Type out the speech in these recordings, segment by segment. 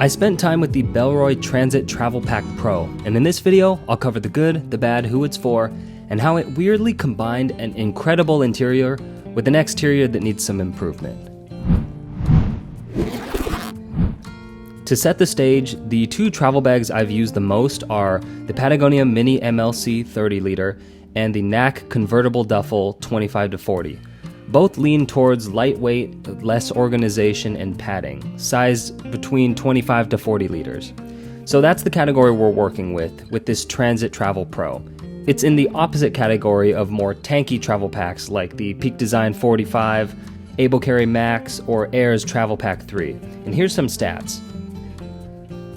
I spent time with the Bellroy Transit Travel Pack Pro, and in this video, I'll cover the good, the bad, who it's for, and how it weirdly combined an incredible interior with an exterior that needs some improvement. To set the stage, the two travel bags I've used the most are the Patagonia Mini MLC 30 liter and the NAC Convertible Duffel 25 to 40. Both lean towards lightweight, less organization and padding, sized between 25 to 40 liters. So that's the category we're working with this Transit Travel Pro. It's in the opposite category of more tanky travel packs like the Peak Design 45, Able Carry Max, or Air's Travel Pack 3. And here's some stats.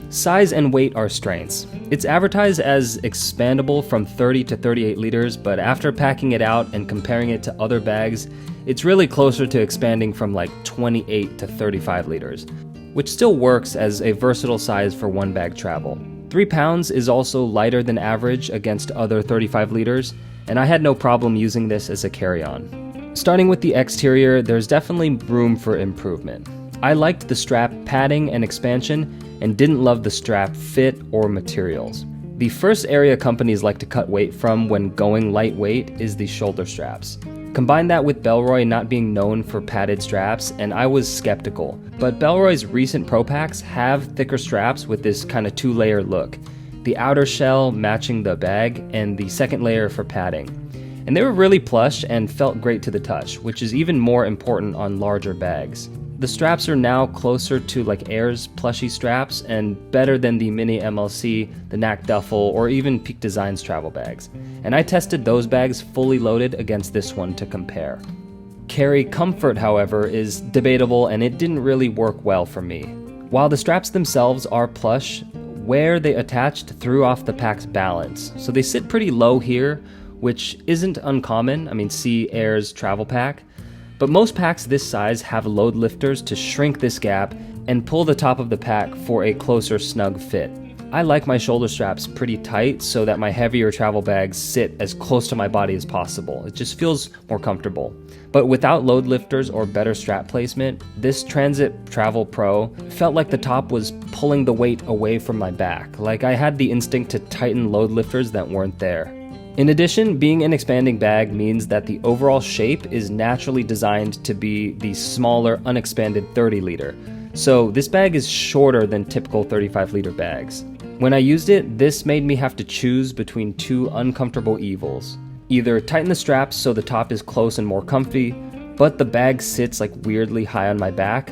Size and weight are strengths. It's advertised as expandable from 30 to 38 liters, but after packing it out and comparing it to other bags, it's really closer to expanding from like 28 to 35 liters, which still works as a versatile size for one bag travel. 3 pounds is also lighter than average against other 35 liters, and I had no problem using this as a carry-on. Starting with the exterior, there's definitely room for improvement. I liked the strap padding and expansion, and didn't love the strap fit or materials. The first area companies like to cut weight from when going lightweight is the shoulder straps. Combine that with Bellroy not being known for padded straps, and I was skeptical. But Bellroy's recent Pro Packs have thicker straps with this kind of 2-layer look. The outer shell matching the bag, and the second layer for padding. And they were really plush and felt great to the touch, which is even more important on larger bags. The straps are now closer to like Air's plushy straps and better than the Mini MLC, the NAC Duffel, or even Peak Design's travel bags. And I tested those bags fully loaded against this one to compare. Carry comfort, however, is debatable and it didn't really work well for me. While the straps themselves are plush, where they attached threw off the pack's balance. So they sit pretty low here, which isn't uncommon. I mean, see Air's travel pack. But most packs this size have load lifters to shrink this gap and pull the top of the pack for a closer snug fit. I like my shoulder straps pretty tight so that my heavier travel bags sit as close to my body as possible. It just feels more comfortable. But without load lifters or better strap placement, this Transit Travel Pro felt like the top was pulling the weight away from my back, like I had the instinct to tighten load lifters that weren't there. In addition, being an expanding bag means that the overall shape is naturally designed to be the smaller, unexpanded 30 liter. So this bag is shorter than typical 35 liter bags. When I used it, this made me have to choose between two uncomfortable evils. Either tighten the straps so the top is close and more comfy, but the bag sits like weirdly high on my back.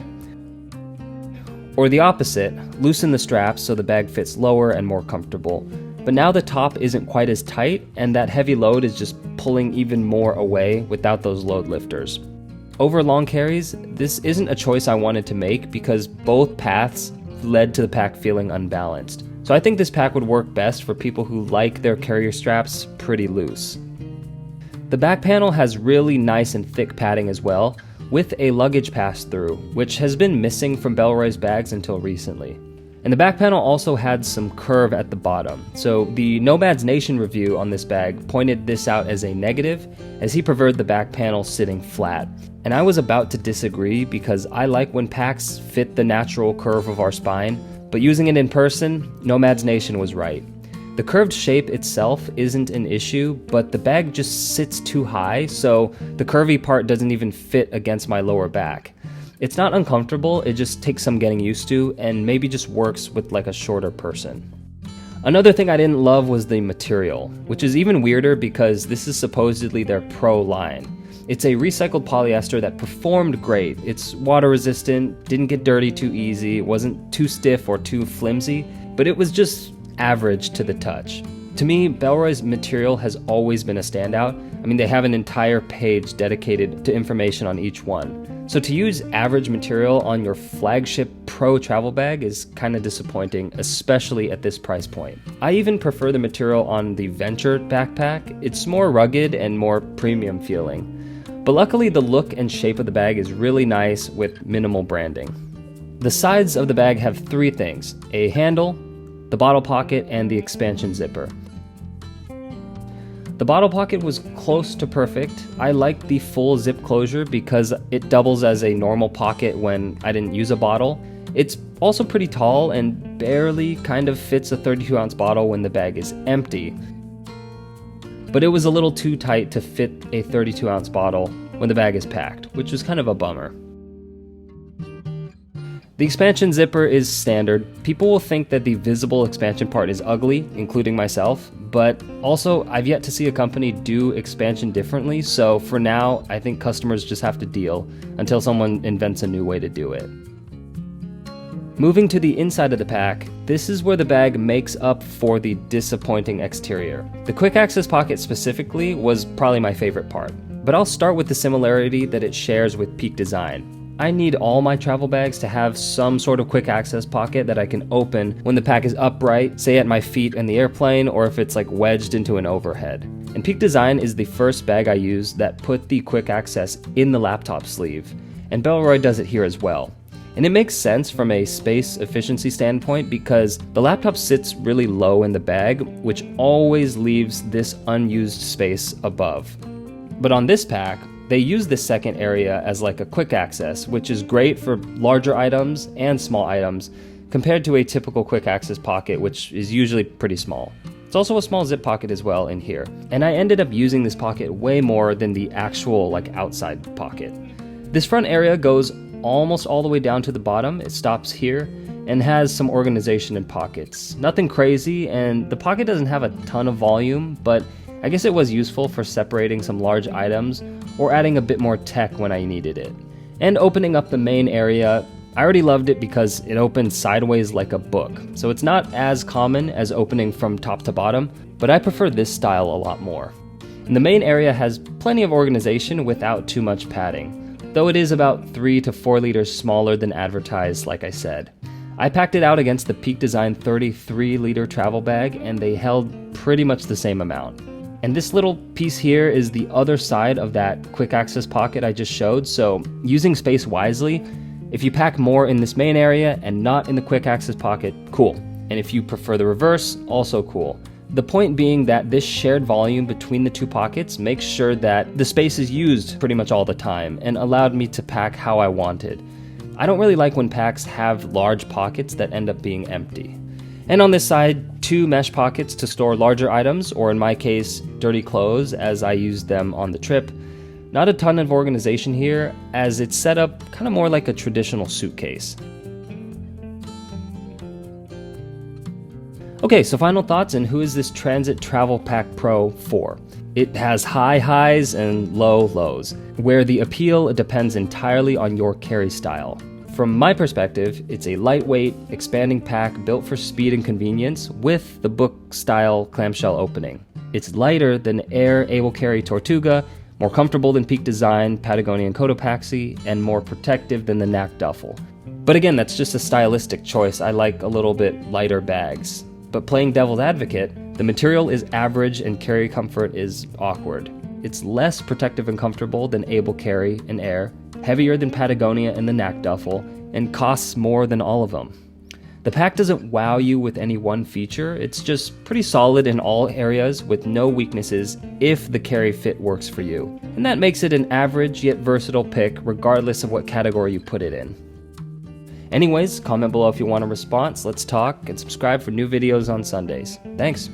Or the opposite, loosen the straps so the bag fits lower and more comfortable. But now the top isn't quite as tight, and that heavy load is just pulling even more away without those load lifters. Over long carries, this isn't a choice I wanted to make because both paths led to the pack feeling unbalanced. So I think this pack would work best for people who like their carrier straps pretty loose. The back panel has really nice and thick padding as well, with a luggage pass-through, which has been missing from Bellroy's bags until recently. And the back panel also had some curve at the bottom. So the Nomads Nation review on this bag pointed this out as a negative, as he preferred the back panel sitting flat. And I was about to disagree because I like when packs fit the natural curve of our spine, but using it in person, Nomads Nation was right. The curved shape itself isn't an issue, but the bag just sits too high, so the curvy part doesn't even fit against my lower back. It's not uncomfortable, it just takes some getting used to and maybe just works with like a shorter person. Another thing I didn't love was the material, which is even weirder because this is supposedly their Pro line. It's a recycled polyester that performed great. It's water resistant, didn't get dirty too easy, it wasn't too stiff or too flimsy, but it was just average to the touch. To me, Bellroy's material has always been a standout. I mean, they have an entire page dedicated to information on each one. So to use average material on your flagship Pro travel bag is kind of disappointing, especially at this price point. I even prefer the material on the Venture backpack. It's more rugged and more premium feeling. But luckily the look and shape of the bag is really nice with minimal branding. The sides of the bag have 3 things: a handle, the bottle pocket, and the expansion zipper. The bottle pocket was close to perfect. I liked the full zip closure because it doubles as a normal pocket when I didn't use a bottle, It's also pretty tall and barely kind of fits a 32-ounce bottle when the bag is empty. But it was a little too tight to fit a 32-ounce bottle when the bag is packed, which was kind of a bummer. The expansion zipper is standard. People will think that the visible expansion part is ugly, including myself, but also I've yet to see a company do expansion differently, so for now, I think customers just have to deal until someone invents a new way to do it. Moving to the inside of the pack, this is where the bag makes up for the disappointing exterior. The quick access pocket specifically was probably my favorite part, but I'll start with the similarity that it shares with Peak Design. I need all my travel bags to have some sort of quick access pocket that I can open when the pack is upright, say at my feet in the airplane, or if it's like wedged into an overhead. And Peak Design is the first bag I used that put the quick access in the laptop sleeve, and Bellroy does it here as well. And it makes sense from a space efficiency standpoint because the laptop sits really low in the bag, which always leaves this unused space above. But on this pack, they use this second area as like a quick access, which is great for larger items and small items compared to a typical quick access pocket, which is usually pretty small. It's also a small zip pocket as well in here. And I ended up using this pocket way more than the actual like outside pocket. This front area goes almost all the way down to the bottom. It stops here and has some organization in pockets. Nothing crazy, and the pocket doesn't have a ton of volume, but I guess it was useful for separating some large items or adding a bit more tech when I needed it. And opening up the main area, I already loved it because it opened sideways like a book. So it's not as common as opening from top to bottom, but I prefer this style a lot more. And the main area has plenty of organization without too much padding, though it is about 3 to 4 liters smaller than advertised, like I said. I packed it out against the Peak Design 33-liter travel bag, and they held pretty much the same amount. And this little piece here is the other side of that quick access pocket I just showed, so using space wisely, if you pack more in this main area and not in the quick access pocket, cool. And if you prefer the reverse, also cool. The point being that this shared volume between the two pockets makes sure that the space is used pretty much all the time and allowed me to pack how I wanted. I don't really like when packs have large pockets that end up being empty. And on this side, 2 mesh pockets to store larger items, or in my case, dirty clothes as I used them on the trip. Not a ton of organization here, as it's set up kind of more like a traditional suitcase. Okay, so final thoughts, and who is this Transit Travel Pack Pro for? It has high highs and low lows, where the appeal depends entirely on your carry style. From my perspective, it's a lightweight, expanding pack built for speed and convenience with the book-style clamshell opening. It's lighter than Air Able Carry Tortuga, more comfortable than Peak Design, Patagonia and Cotopaxi, and more protective than the Knack Duffel. But again, that's just a stylistic choice. I like a little bit lighter bags. But playing devil's advocate, the material is average and carry comfort is awkward. It's less protective and comfortable than Able Carry and Air, heavier than Patagonia and the Knack Duffel, and costs more than all of them. The pack doesn't wow you with any one feature, it's just pretty solid in all areas with no weaknesses if the carry fit works for you. And that makes it an average yet versatile pick regardless of what category you put it in. Anyways, comment below if you want a response, let's talk, and subscribe for new videos on Sundays. Thanks!